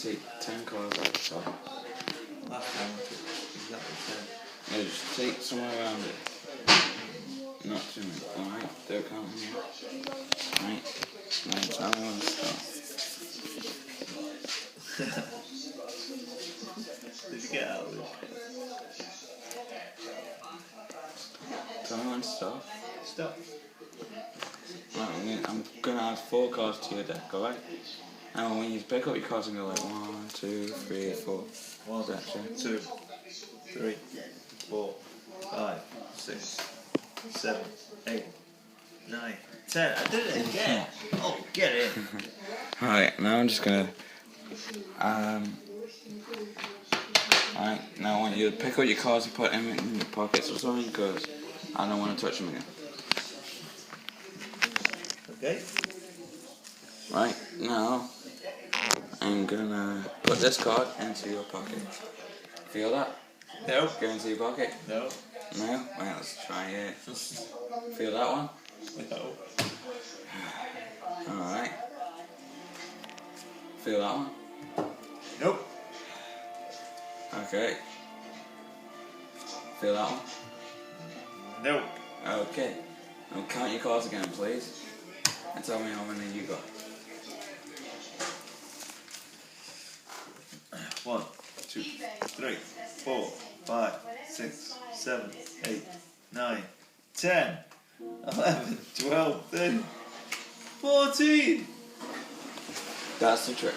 take 10 cards out of the top. Last time I took exactly 10. No, just take somewhere around it. Not too many. Alright, don't count here. Right. Now tell me when to stop. Did you get out of it? Tell me when to stop. Stop. Right, I'm gonna add 4 cards to your deck, alright? And when you pick up your cards and go like 1, 2, 3, 4. 1, Gotcha. 2, 3, 4, 5, 6, 7, 8, 9, 10. I did it again. Oh, get it. Alright, now I'm just gonna alright, now I want you to pick up your cards and put them in your pockets or something, because I don't want to touch them again. Okay. Right, now I'm gonna put this card into your pocket. Feel that? No. Go into your pocket? No. No? Right, let's try it. Feel that one? No. Alright. Feel that one? Nope. Okay. Feel that one? No. Okay. Now count your cards again, please. And tell me how many you got. 1, 2, 3, 4, 5, 6, 7, 8, 9, 10, 11, 12, 13, 14. That's the trick.